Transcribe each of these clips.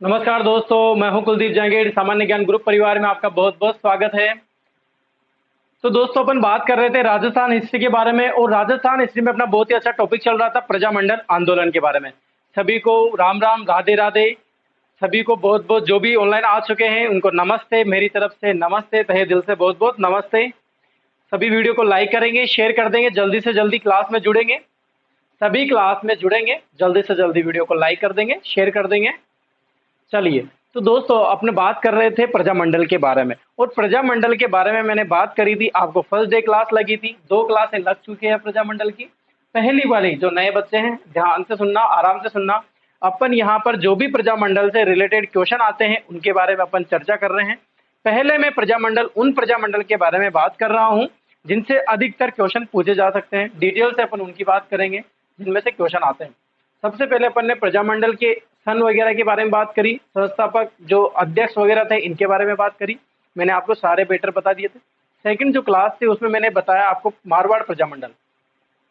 नमस्कार दोस्तों, मैं हूं कुलदीप जहांगीर। सामान्य ज्ञान ग्रुप परिवार में आपका बहुत बहुत स्वागत है। तो दोस्तों, अपन बात कर रहे थे राजस्थान हिस्ट्री के बारे में, और राजस्थान हिस्ट्री में अपना बहुत ही अच्छा टॉपिक चल रहा था प्रजामंडल आंदोलन के बारे में। सभी को राम राम, राधे राधे। सभी को बहुत बहुत, जो भी ऑनलाइन आ चुके हैं उनको नमस्ते, मेरी तरफ से नमस्ते, तहे दिल से बहुत बहुत नमस्ते। सभी वीडियो को लाइक करेंगे, शेयर कर देंगे, जल्दी से जल्दी क्लास में जुड़ेंगे। सभी क्लास में जुड़ेंगे, जल्दी से जल्दी वीडियो को लाइक कर देंगे, शेयर कर देंगे। चलिए, तो दोस्तों अपने बात कर रहे थे प्रजामंडल के बारे में, और प्रजामंडल के बारे में मैंने बात करी थी। आपको फर्स्ट डे क्लास लगी थी, 2 क्लासें लग चुकी है प्रजामंडल की। पहली वाली जो नए बच्चे हैं, ध्यान से सुनना, आराम से सुनना। अपन यहाँ पर जो भी प्रजामंडल से रिलेटेड क्वेश्चन आते हैं उनके बारे में अपन चर्चा कर रहे हैं। पहले मैं प्रजामंडल, उन प्रजामंडल के बारे में बात कर रहा हूँ जिनसे अधिकतर क्वेश्चन पूछे जा सकते हैं। डिटेल से अपन उनकी बात करेंगे जिनमें से क्वेश्चन आते हैं। सबसे पहले अपन ने प्रजामंडल के सन वगैरह के बारे में बात करी, संस्थापक जो अध्यक्ष वगैरह थे इनके बारे में बात करी। मैंने आपको सारे बेटर बता दिए थे। सेकंड जो क्लास थी उसमें मैंने बताया आपको मारवाड़ प्रजामंडल।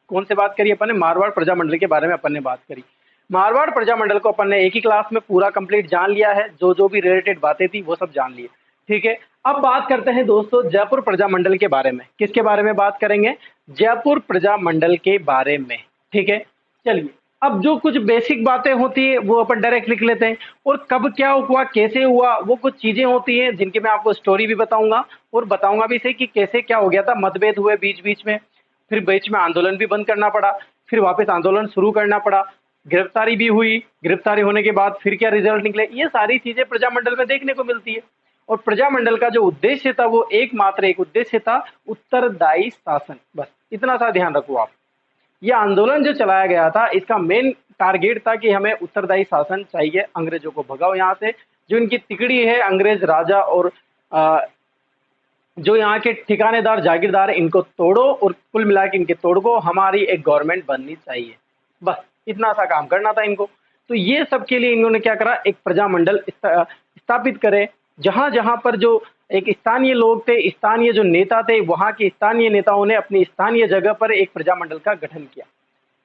कौन से बात करी अपन ने? मारवाड़ प्रजामंडल के बारे में अपन ने बात करी। मारवाड़ प्रजामंडल को अपन ने एक ही क्लास में पूरा कंप्लीट जान लिया है। जो जो भी रिलेटेड बातें थी वो सब जान लिए। ठीक है, अब बात करते हैं दोस्तों जयपुर प्रजामंडल के बारे में। किसके बारे में बात करेंगे? जयपुर प्रजामंडल के बारे में। ठीक है, चलिए। अब जो कुछ बेसिक बातें होती है वो अपन डायरेक्ट लिख लेते हैं, और कब क्या हुआ, कैसे हुआ, वो कुछ चीजें होती हैं जिनकी मैं आपको स्टोरी भी बताऊंगा, और बताऊंगा भी सही कि कैसे क्या हो गया था। मतभेद हुए बीच बीच में, फिर बीच में आंदोलन भी बंद करना पड़ा, फिर वापस आंदोलन शुरू करना पड़ा, गिरफ्तारी भी हुई। गिरफ्तारी होने के बाद फिर क्या रिजल्ट निकले, ये सारी चीजें प्रजामंडल में देखने को मिलती है। और प्रजामंडल का जो उद्देश्य था वो एकमात्र एक उद्देश्य था, उत्तरदायी शासन। बस इतना सा ध्यान रखो आप। ये आंदोलन जो चलाया गया था इसका मेन टारगेट था कि हमें उत्तरदायी शासन चाहिए, अंग्रेजों को भगाओ यहाँ से। जो इनकी तिकड़ी है, अंग्रेज राजा और जो यहाँ के ठिकानेदार जागीरदार, इनको तोड़ो, और कुल मिला के इनके तोड़ को हमारी एक गवर्नमेंट बननी चाहिए। बस इतना सा काम करना था इनको। तो ये सब के लिए इन्होंने क्या करा, एक प्रजामंडल स्थापित करे, जहां जहां पर जो एक स्थानीय लोग थे, स्थानीय जो नेता थे, वहां के स्थानीय नेताओं ने अपनी स्थानीय जगह पर एक प्रजामंडल का गठन किया।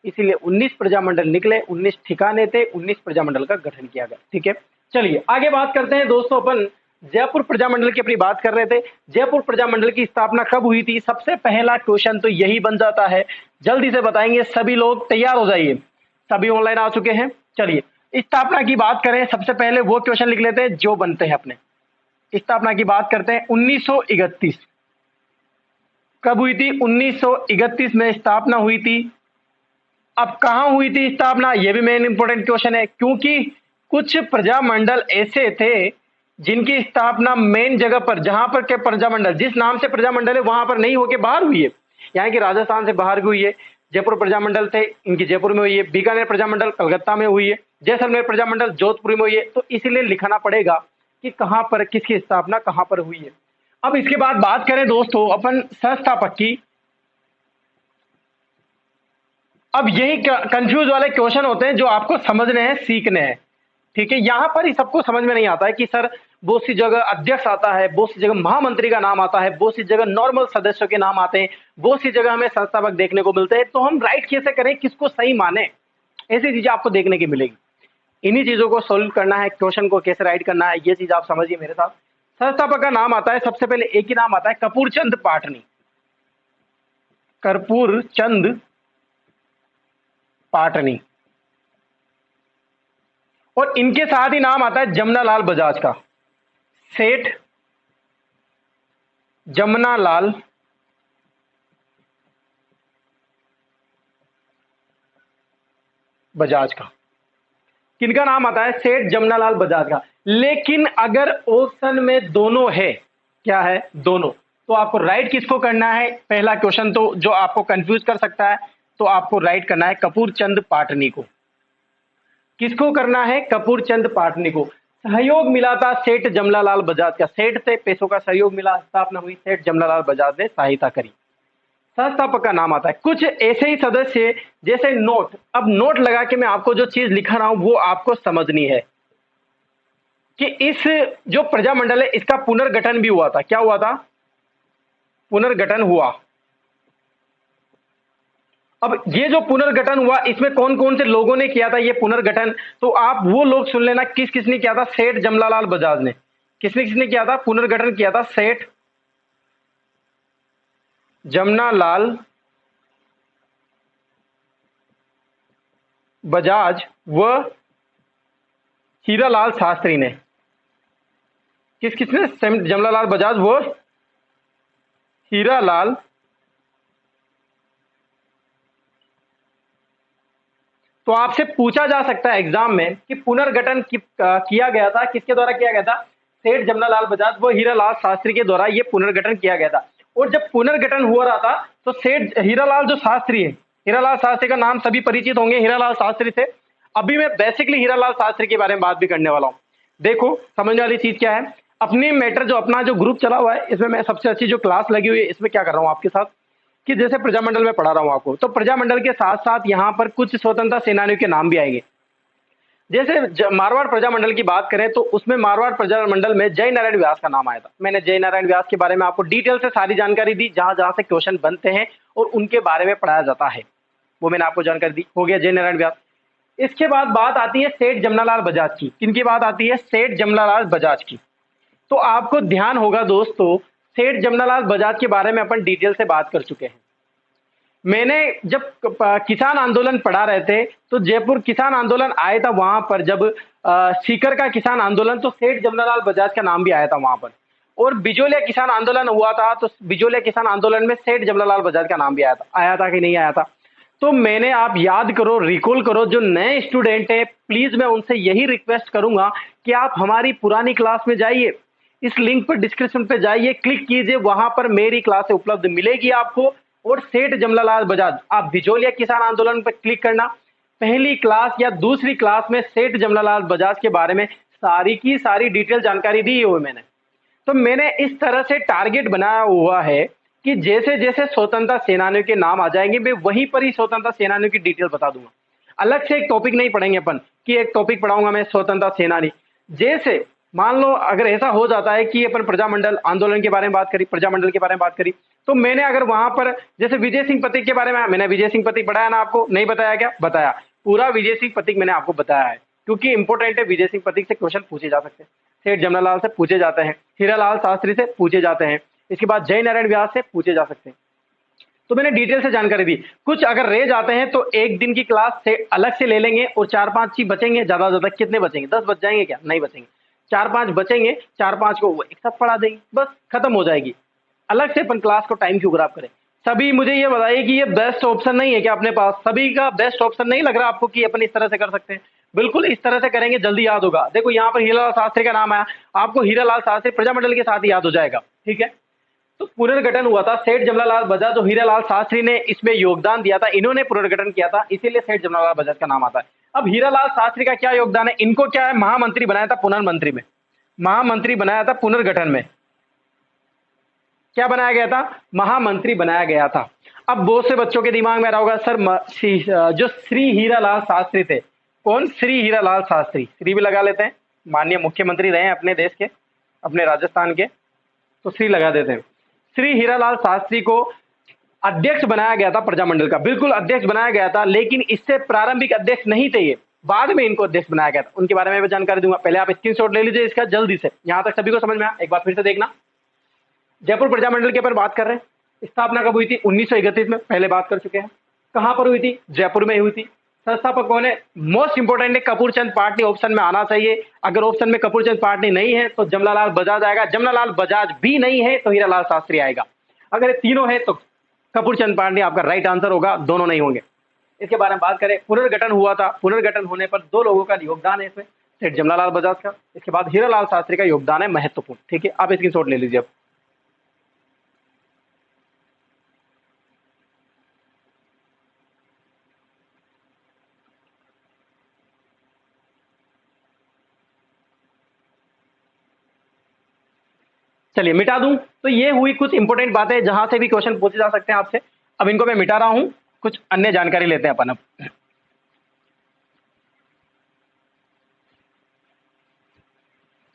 इसीलिए 19 प्रजामंडल निकले, 19 ठिकाने थे, 19 प्रजामंडल का गठन किया गया। ठीक है, चलिए आगे बात करते हैं दोस्तों। अपन जयपुर प्रजामंडल की अपनी बात कर रहे थे। जयपुर प्रजामंडल की स्थापना कब हुई थी? सबसे पहला क्वेश्चन तो यही बन जाता है, जल्दी से बताएंगे। सभी लोग तैयार हो जाइए, सभी ऑनलाइन आ चुके हैं। चलिए, स्थापना की बात करें, सबसे पहले वो क्वेश्चन लिख लेते हैं जो बनते हैं अपने। स्थापना की बात करते हैं 1931। कब हुई थी? 1931 में स्थापना हुई थी। अब कहां हुई थी स्थापना, यह भी मेन इंपॉर्टेंट क्वेश्चन है, क्योंकि कुछ प्रजामंडल ऐसे थे जिनकी स्थापना मेन जगह पर, जहां पर के प्रजामंडल, जिस नाम से प्रजामंडल है वहां पर नहीं होके बाहर हुई है। यहाँ की राजस्थान से बाहर भी हुई है। जयपुर प्रजामंडल थे, इनकी जयपुर में हुई है। बीकानेर प्रजामंडल कलकत्ता में हुई है। जैसलमेर प्रजामंडल जोधपुर में हुई है। तो इसीलिए लिखना पड़ेगा कि कहां पर किसकी स्थापना कहां पर हुई है। अब इसके बाद बात करें दोस्तों अपन संस्थापक की। अब यही कंफ्यूज वाले क्वेश्चन होते हैं जो आपको समझने हैं, सीखने हैं। ठीक है, यहां पर ही सबको समझ में नहीं आता है कि सर बहुत सी जगह अध्यक्ष आता है, बहुत सी जगह महामंत्री का नाम आता है, बहुत सी जगह नॉर्मल सदस्यों के नाम आते हैं, बहुत सी जगह हमें संस्थापक देखने को मिलते हैं। तो हम राइट कैसे करें, किसको सही माने, ऐसी चीजें आपको देखने की मिलेगी। इन्हीं चीजों को सोल्व करना है, क्वेश्चन को कैसे राइट करना है, ये चीज आप समझिए मेरे साथ। संस्थापक का नाम आता है, सबसे पहले एक ही नाम आता है, कपूर चंद पाटनी। कर्पूर चंद पाटनी। और इनके साथ ही नाम आता है जमनालाल बजाज का। सेठ जमनालाल बजाज का। किनका नाम आता है? सेठ जमनालाल बजाज का। लेकिन अगर ऑप्शन में दोनों है, क्या है? दोनों, तो आपको राइट किसको करना है? पहला क्वेश्चन तो जो आपको कंफ्यूज कर सकता है, तो आपको राइट करना है कपूर चंद पाटनी को। किसको करना है? कपूर चंद पाटनी को। सहयोग मिला था सेठ जमनालाल बजाज का। सेठ से पैसों का सहयोग मिला, स्थापना हुई, सेठ जमनालाल बजाज ने सहायता करी। संस्थापक का नाम आता है। कुछ ऐसे ही सदस्य जैसे नोट। अब नोट लगा के मैं आपको जो चीज लिखा रहा हूं वो आपको समझनी है कि इस जो प्रजामंडल है इसका पुनर्गठन भी हुआ था। क्या हुआ था? पुनर्गठन हुआ। अब ये जो पुनर्गठन हुआ इसमें कौन कौन से लोगों ने किया था ये पुनर्गठन, तो आप वो लोग सुन लेना किस किसने किया था। सेठ जमनालाल बजाज ने। किसने किसने किया था पुनर्गठन किया था? सेठ जमनालाल बजाज व हीरालाल शास्त्री ने। किस किसने? जमनालाल बजाज वो हीरालाल। तो आपसे पूछा जा सकता है एग्जाम में कि पुनर्गठन किया गया था, किसके द्वारा किया गया था? सेठ जमनालाल बजाज व हीरालाल शास्त्री के द्वारा ये पुनर्गठन किया गया था। और जब पुनर्गठन हुआ रहा था तो सेठ हीरालाल जो शास्त्री है, हीरालाल शास्त्री का नाम सभी परिचित होंगे, हीरालाल शास्त्री थे। अभी मैं बेसिकली हीरालाल शास्त्री के बारे में बात भी करने वाला हूं। देखो समझने वाली चीज क्या है, अपनी मैटर जो अपना जो ग्रुप चला हुआ है इसमें मैं सबसे अच्छी जो क्लास लगी हुई है इसमें क्या कर रहा हूं आपके साथ कि जैसे प्रजामंडल में पढ़ा रहा हूं आपको, तो प्रजामंडल के साथ साथ यहाँ पर कुछ स्वतंत्रता सेनानियों के नाम भी आएंगे। जैसे मारवाड़ प्रजामंडल की बात करें तो उसमें मारवाड़ प्रजामंडल में जय नारायण व्यास का नाम आया था। मैंने जय नारायण व्यास के बारे में आपको डिटेल से सारी जानकारी दी, जहां जहां से क्वेश्चन बनते हैं और उनके बारे में पढ़ाया जाता है, वो मैंने आपको जानकारी दी। हो गया जय नारायण व्यास। इसके बाद बात आती है सेठ जमनालाल बजाज की। किनकी बात आती है? सेठ जमनालाल बजाज की। तो आपको ध्यान होगा दोस्तों, सेठ जमनालाल बजाज के बारे में अपन डिटेल से बात कर चुके हैं। मैंने जब किसान आंदोलन पढ़ा रहे थे तो जयपुर किसान आंदोलन आया था, वहां पर जब सीकर का किसान आंदोलन, तो सेठ जमनालाल बजाज का नाम भी आया था वहां पर। और बिजोलिया किसान आंदोलन हुआ था तो बिजोलिया किसान आंदोलन में सेठ जमनालाल बजाज का नाम भी आया था कि नहीं आया था? तो मैंने, आप याद करो, रिकॉल करो। जो नए स्टूडेंट है प्लीज मैं उनसे यही रिक्वेस्ट करूंगा कि आप हमारी पुरानी क्लास में जाइए, इस लिंक पर डिस्क्रिप्शन पे जाइए, क्लिक कीजिए, वहां पर मेरी क्लासें उपलब्ध मिलेगी आपको। और सेठ जमनालाल बजाज, आप बिजोलिया किसान आंदोलन पर क्लिक करना, पहली क्लास या दूसरी क्लास में सेठ जमनालाल बजाज के बारे में सारी की सारी डिटेल जानकारी दी हुई मैंने। तो मैंने इस तरह से टारगेट बनाया हुआ है कि जैसे जैसे स्वतंत्रता सेनानियों के नाम आ जाएंगे मैं वहीं पर ही स्वतंत्रता सेनानियों की डिटेल बता दूंगा। अलग से एक टॉपिक नहीं पढ़ेंगे अपन कि एक टॉपिक पढ़ाऊंगा मैं स्वतंत्रता सेनानी। जैसे मान लो अगर ऐसा हो जाता है कि अपन प्रजामंडल आंदोलन के बारे में बात करी, प्रजामंडल के बारे में बात करी, तो मैंने अगर वहां पर जैसे विजय सिंह पथिक के बारे में, मैंने विजय सिंह पथिक पढ़ाया ना आपको? नहीं बताया क्या? बताया। पूरा विजय सिंह पथिक मैंने आपको बताया है क्योंकि इंपॉर्टेंट है। विजय सिंह पथिक से क्वेश्चन पूछे जा सकते हैं, सेठ जमनालाल से पूछे जाते हैं, हीरालाल शास्त्री से पूछे जाते हैं, इसके बाद जय नारायण व्यास से पूछे जा सकते हैं। तो मैंने डिटेल से जानकारी दी। कुछ अगर रह जाते हैं तो एक दिन की क्लास से अलग से ले लेंगे और 4-5 चीज बचेंगे, ज्यादा ज्यादा कितने बचेंगे? 10 बच जाएंगे क्या? नहीं बचेंगे, 4-5 बचेंगे, 4-5 को एक साथ पढ़ा देंगे, बस खत्म हो जाएगी। अलग से अपन क्लास को टाइम क्यों खराब करें? सभी मुझे ये बताइए कि ये बेस्ट ऑप्शन नहीं है क्या अपने पास? सभी का बेस्ट ऑप्शन नहीं लग रहा आपको कि अपन इस तरह से कर सकते हैं? बिल्कुल इस तरह से करेंगे, जल्दी याद होगा। देखो यहाँ पर हीरालाल शास्त्री का नाम आया, आपको हीरालाल शास्त्री प्रजामंडल के साथ ही याद हो जाएगा, ठीक है? तो पुनर्गठन हुआ था, सेठ जमनालाल बजाज और हीरालाल शास्त्री ने इसमें योगदान दिया था, इन्होंने पुनर्गठन किया था, इसीलिए सेठ जमनालाल बजाज का नाम आता है। अब हीरालाल शास्त्री का क्या योगदान है? इनको क्या है, महामंत्री बनाया था पुनर्मंत्री में, महामंत्री बनाया था पुनर्गठन में। क्या बनाया गया था? महामंत्री बनाया गया था। अब बहुत से बच्चों के दिमाग में आ रहा होगा सर जो श्री हीरालाल शास्त्री थे, कौन? श्री हीरालाल शास्त्री, श्री भी लगा लेते हैं, माननीय मुख्यमंत्री रहे हैं अपने देश के, अपने राजस्थान के, तो श्री लगा देते हैं। श्री हीरालाल शास्त्री को अध्यक्ष बनाया गया था प्रजामंडल का, बिल्कुल अध्यक्ष बनाया गया था, लेकिन इससे प्रारंभिक अध्यक्ष नहीं थे ये, बाद में इनको अध्यक्ष बनाया गया था। उनके बारे में भी जानकारी दूंगा, पहले आप स्क्रीनशॉट ले लीजिए इसका जल्दी से। यहां तक सभी को समझ में आया? एक बार फिर से देखना। जयपुर प्रजामंडल के ऊपर बात कर रहे हैं। स्थापना कब हुई थी? 1931 में, पहले बात कर चुके हैं। कहां पर हुई थी? जयपुर में हुई थी। संस्थापक कौन है? मोस्ट इंपोर्टेंट है कपूर चंद पाटनी, ऑप्शन में आना चाहिए। अगर ऑप्शन में कपूर चंद पाटनी नहीं है तो जमनालाल बजाज आएगा, जमनालाल बजाज भी नहीं है तो हीरालाल शास्त्री आएगा। अगर ये तीनों है तो कपूर चंद पाटनी आपका राइट आंसर होगा, दोनों नहीं होंगे। इसके बारे में बात करें, पुनर्गठन हुआ था, पुनर्गठन होने पर 2 लोगों का योगदान है इसमें, सेठ जमनालाल बजाज का, इसके बाद हीरालाल शास्त्री का योगदान है महत्वपूर्ण, ठीक है? आप इसकी शॉट ले लीजिए अब। चलिए मिटा दूं। तो ये हुई कुछ इंपॉर्टेंट बातें जहां से भी क्वेश्चन पूछे जा सकते हैं आपसे। अब इनको मैं मिटा रहा हूं, कुछ अन्य जानकारी लेते हैं अपन अब।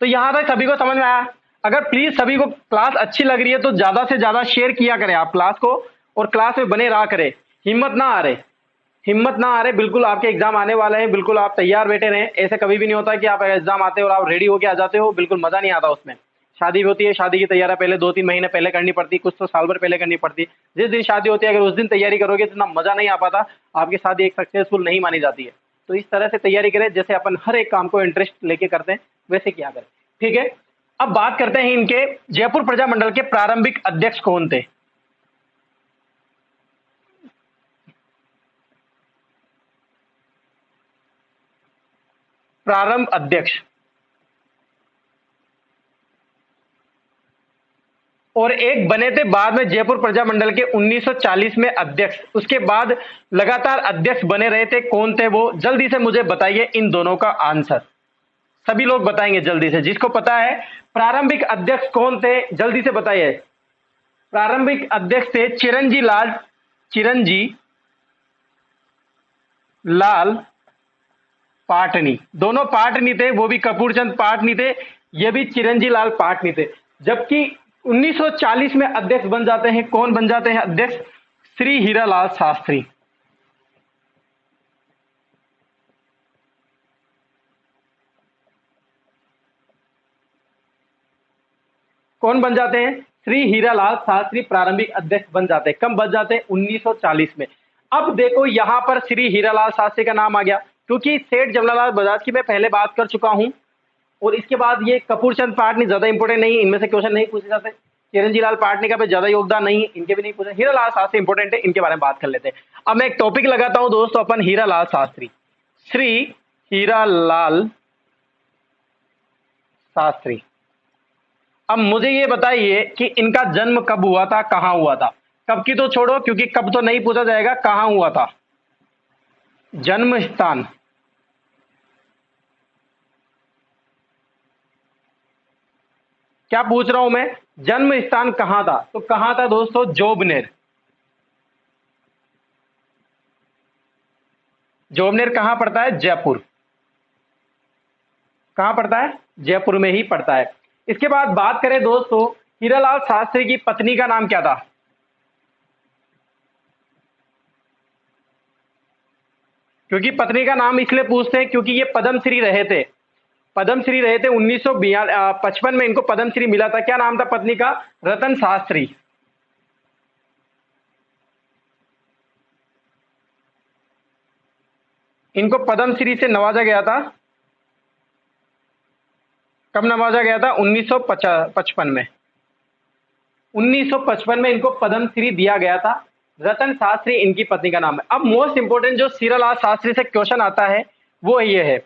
तो यहां तक सभी को समझ में आया? अगर प्लीज सभी को क्लास अच्छी लग रही है तो ज्यादा से ज्यादा शेयर किया करें आप क्लास को, और क्लास में बने रहा करें। हिम्मत ना आ रहे, हिम्मत ना आ रहे, बिल्कुल आपके एग्जाम आने वाले हैं, बिल्कुल आप तैयार बैठे रहें। ऐसे कभी भी नहीं होता कि आप एग्जाम आते हो और आप रेडी होके आ जाते हो, बिल्कुल मजा नहीं आता उसमें। शादी भी होती है, शादी की तैयारी पहले 2-3 महीने पहले करनी पड़ती, कुछ तो साल भर पहले करनी पड़ती। जिस दिन शादी होती है अगर उस दिन तैयारी करोगे तो इतना मजा नहीं आ पाता, आपकी शादी एक सक्सेसफुल नहीं मानी जाती है। तो इस तरह से तैयारी करें जैसे अपन हर एक काम को इंटरेस्ट लेके करते हैं, वैसे किया करें। ठीक है, अब बात करते हैं इनके जयपुर प्रजामंडल के प्रारंभिक अध्यक्ष कौन थे। प्रारंभ अध्यक्ष, और एक बने थे बाद में जयपुर प्रजामंडल के 1940 में अध्यक्ष, उसके बाद लगातार अध्यक्ष बने रहे थे। कौन थे वो, जल्दी से मुझे बताइए इन दोनों का आंसर। सभी लोग बताएंगे जल्दी से, जिसको पता है प्रारंभिक अध्यक्ष कौन थे जल्दी से बताइए। प्रारंभिक अध्यक्ष थे चिरंजी लाल पाटनी। दोनों पाटनी थे, वो भी कपूरचंद पाटनी थे, ये भी चिरंजी लाल पाटनी थे। जबकि 1940 में अध्यक्ष बन जाते हैं, कौन बन जाते हैं अध्यक्ष, श्री हीरालाल शास्त्री। कौन बन जाते हैं, श्री हीरालाल शास्त्री प्रारंभिक अध्यक्ष बन जाते हैं। कब बन जाते हैं, 1940 में। अब देखो यहां पर श्री हीरालाल शास्त्री का नाम आ गया, क्योंकि सेठ जमनालाल बजाज की मैं पहले बात कर चुका हूं। और इसके बाद ये कपूरचंद पाटनी ज्यादा इंपोर्टेंट नहीं, इनमें से क्वेश्चन नहीं पूछे जाते। चिरंजी लाल पाटनी का भी ज्यादा योगदान नहीं, इनके भी नहीं पूछे। हीरालाल शास्त्री इंपोर्टेंट है, इनके बारे में बात कर लेते हैं। अब मैं एक टॉपिक लगाता हूं दोस्तों, अपन हीरालाल शास्त्री, श्री हीरालाल शास्त्री। अब मुझे ये बताइए कि इनका जन्म कब हुआ था, कहां हुआ था। कब की तो छोड़ो, क्योंकि कब तो नहीं पूछा जाएगा, कहां हुआ था, जन्म स्थान। क्या पूछ रहा हूं मैं, जन्म स्थान कहां था, तो कहां था दोस्तों, जोबनेर। जोबनेर कहां पड़ता है, जयपुर। कहां पड़ता है, जयपुर में ही पड़ता है। इसके बाद बात करें दोस्तों, हीरालाल शास्त्री की पत्नी का नाम क्या था। क्योंकि पत्नी का नाम इसलिए पूछते हैं क्योंकि ये पद्मश्री रहे थे, पद्मश्री रहे थे। 1955 में इनको पद्मश्री मिला था। क्या नाम था पत्नी का, रतन शास्त्री। इनको पद्मश्री से नवाजा गया था। कब नवाजा गया था, 1955 में। 1955 में इनको पद्मश्री दिया गया था। रतन शास्त्री इनकी पत्नी का नाम है। अब मोस्ट इंपोर्टेंट जो हीरालाल शास्त्री से क्वेश्चन आता है वो ये है,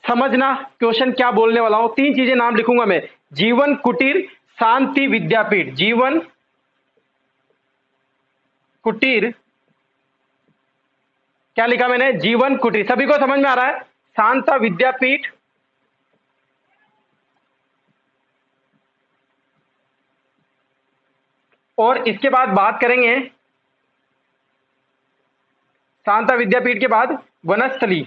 समझना क्वेश्चन क्या बोलने वाला हूं। 3 चीजें नाम लिखूंगा मैं, जीवन कुटीर, शांति विद्यापीठ। जीवन कुटीर, क्या लिखा मैंने, जीवन कुटीर। सभी को समझ में आ रहा है, शांता विद्यापीठ और इसके बाद बात करेंगे, शांता विद्यापीठ के बाद वनस्थली।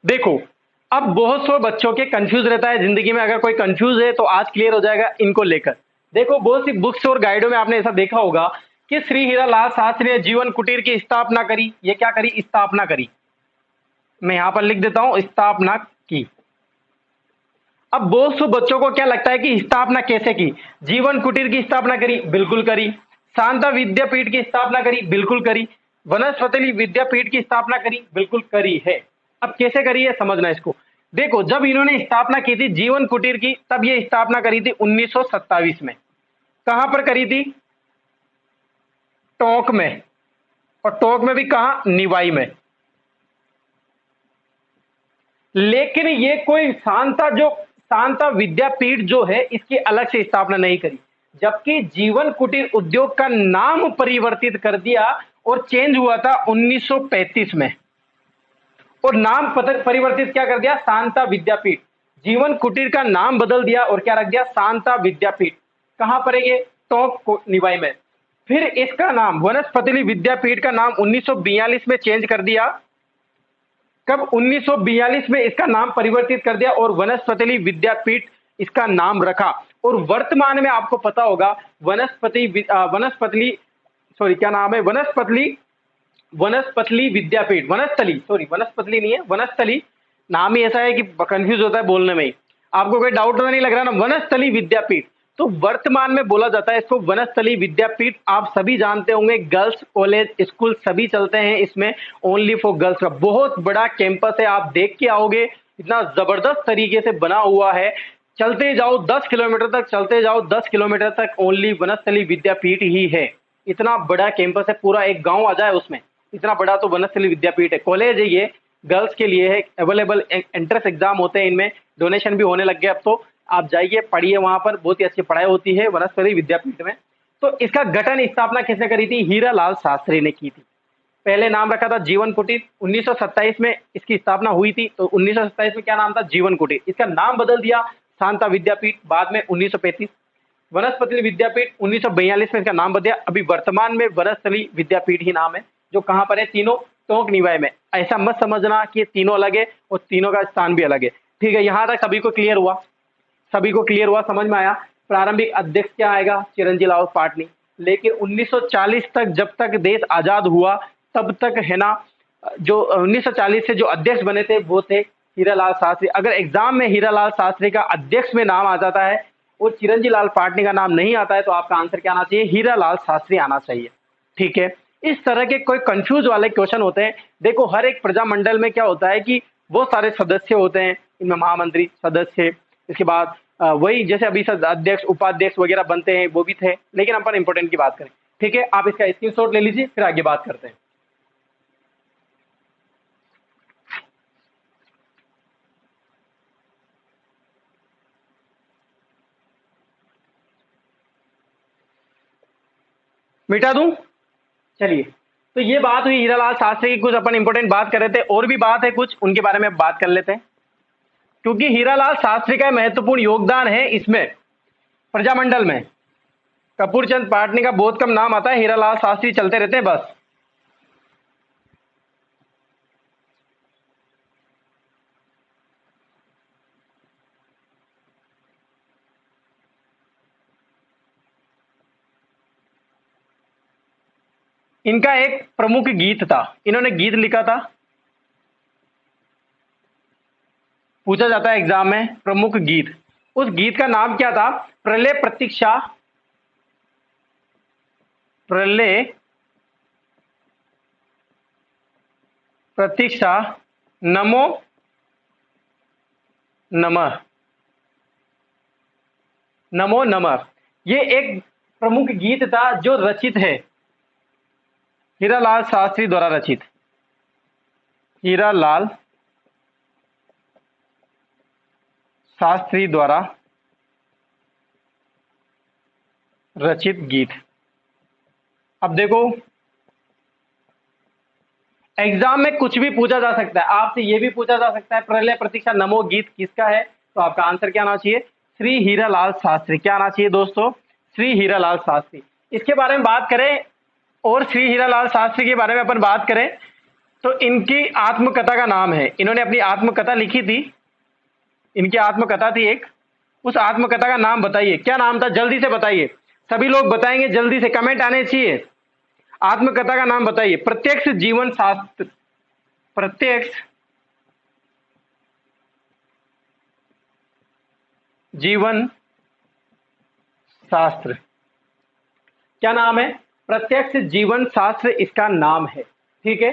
देखो अब बहुत से बच्चों के कंफ्यूज रहता है जिंदगी में, अगर कोई कंफ्यूज है तो आज क्लियर हो जाएगा इनको लेकर। देखो बहुत सी बुक्स और गाइडों में आपने ऐसा देखा होगा कि श्री हीरालाल शास्त्री ने जीवन कुटीर की स्थापना करी। ये क्या करी, स्थापना करी। मैं यहां पर लिख देता हूं, स्थापना की। अब बहुत से बच्चों को क्या लगता है कि स्थापना कैसे की, जीवन कुटीर की स्थापना करी, बिल्कुल करी। शांता विद्यापीठ की स्थापना करी, बिल्कुल करी। वनस्पति विद्यापीठ की स्थापना करी, बिल्कुल करी है। अब कैसे करी है समझना इसको। देखो जब इन्होंने स्थापना की थी जीवन कुटीर की, तब ये स्थापना करी थी 1927 में। कहां पर करी थी, टोंक में। और टोंक में भी कहा, निवाई में। लेकिन ये कोई शांता विद्यापीठ जो है इसकी अलग से स्थापना नहीं करी। जबकि जीवन कुटीर उद्योग का नाम परिवर्तित कर दिया और चेंज हुआ था 1935 में। और नाम परिवर्तित क्या कर दिया, शांता विद्यापीठ। जीवन कुटीर का नाम बदल दिया और क्या रख दिया, शांता विद्यापीठ। कहां पर है ये, टोंक निवाई में। फिर इसका नाम वनस्पति विद्यापीठ का नाम 1942 में चेंज कर दिया। कब 1942 में इसका नाम परिवर्तित कर दिया और वनस्पति विद्यापीठ इसका नाम रखा। और वर्तमान में आपको पता होगा वनस्पति सॉरी क्या नाम है, वनस्थली विद्यापीठ, वनस्थली नहीं है, वनस्थली नाम ही ऐसा है कि कंफ्यूज होता है बोलने में ही। आपको कोई डाउट तो नहीं लग रहा ना, वनस्थली विद्यापीठ। तो वर्तमान में बोला जाता है इसको वनस्थली विद्यापीठ। आप सभी जानते होंगे गर्ल्स कॉलेज स्कूल सभी चलते हैं इसमें, ओनली फॉर गर्ल्स का बहुत बड़ा कैंपस है। आप देख के आओगे इतना जबरदस्त तरीके से बना हुआ है। चलते जाओ 10 किलोमीटर तक, चलते जाओ 10 किलोमीटर तक, ओनली वनस्थली विद्यापीठ ही है। इतना बड़ा कैंपस है, पूरा एक गांव आ जाए उसमें, इतना बड़ा तो वनस्थली विद्यापीठ है। कॉलेज है ये, गर्ल्स के लिए है, अवेलेबल एंट्रेंस एग्जाम होते हैं इनमें, डोनेशन भी होने लग गए अब तो। आप जाइए पढ़िए, वहां पर बहुत ही अच्छी पढ़ाई होती है वनस्थली विद्यापीठ में। तो इसका गठन स्थापना किसने करी थी? हीरालाल शास्त्री ने की थी। पहले नाम रखा था जीवन कुटीर, 1927 में इसकी स्थापना हुई थी। तो 1927 में क्या नाम था? जीवन कुटीर। इसका नाम बदल दिया शांता विद्यापीठ बाद में 1935। वनस्पति विद्यापीठ 1942 में इसका नाम बदला। अभी वर्तमान में वनस्थली विद्यापीठ ही नाम है, जो कहां पर है? तीनों टोंक निवाय में। ऐसा मत समझना कि तीनों अलग है और तीनों का स्थान भी अलग है। ठीक है, यहां तक सभी को क्लियर हुआ? सभी को क्लियर हुआ, समझ में आया? प्रारंभिक अध्यक्ष क्या आएगा? चिरंजी लाल पाटनी। लेकिन 1940 तक, जब तक देश आजाद हुआ तब तक है ना, जो 1940 से जो अध्यक्ष बने थे वो थे हीरालाल शास्त्री। अगर एग्जाम में हीरालाल शास्त्री का अध्यक्ष में नाम आ जाता है और चिरंजी लाल पाटनी का नाम नहीं आता है तो आपका आंसर क्या आना चाहिए? हीरालाल शास्त्री आना चाहिए। ठीक है, इस तरह के कोई कंफ्यूज वाले क्वेश्चन होते हैं। देखो हर एक प्रजामंडल में क्या होता है कि बहुत सारे सदस्य होते हैं, इनमें महामंत्री सदस्य, इसके बाद वही जैसे अभी अध्यक्ष उपाध्यक्ष वगैरह बनते हैं वो भी थे। लेकिन अपन इंपोर्टेंट की बात करें। ठीक है, आप इसका स्क्रीनशॉट ले लीजिए, फिर आगे बात करते हैं। मिटा दूं? चलिए, तो ये बात हुई हीरालाल शास्त्री की, कुछ अपन इंपोर्टेंट बात कर रहे थे, और भी बात है कुछ, उनके बारे में बात कर लेते हैं। क्योंकि हीरालाल शास्त्री का महत्वपूर्ण योगदान है इसमें प्रजामंडल में। कपूरचंद पाटनी का बहुत कम नाम आता है, हीरालाल शास्त्री चलते रहते हैं बस। इनका एक प्रमुख गीत था, इन्होंने गीत लिखा था, पूछा जाता है एग्जाम में प्रमुख गीत। उस गीत का नाम क्या था? प्रलय प्रतीक्षा, प्रलय प्रतीक्षा नमो नमः, नमो नमः। ये एक प्रमुख गीत था जो रचित है हीरालाल शास्त्री द्वारा रचित, हीरालाल शास्त्री द्वारा रचित गीत। अब देखो एग्जाम में कुछ भी पूछा जा सकता है, आपसे ये भी पूछा जा सकता है प्रलय प्रतीक्षा नमो गीत किसका है, तो आपका आंसर क्या आना चाहिए? श्री हीरालाल शास्त्री। क्या आना चाहिए दोस्तों? श्री हीरालाल शास्त्री। इसके बारे में बात करें और श्री हीरालाल शास्त्री के बारे में अपन बात करें तो इनकी आत्मकथा का नाम है, इन्होंने अपनी आत्मकथा लिखी थी, इनकी आत्मकथा थी एक। उस आत्मकथा का नाम बताइए, क्या नाम था? जल्दी से बताइए, सभी लोग बताएंगे, जल्दी से कमेंट आने चाहिए। आत्मकथा का नाम बताइए। प्रत्यक्ष जीवन शास्त्र, प्रत्यक्ष जीवन शास्त्र, क्या नाम है? प्रत्यक्ष जीवन शास्त्र इसका नाम है। ठीक है,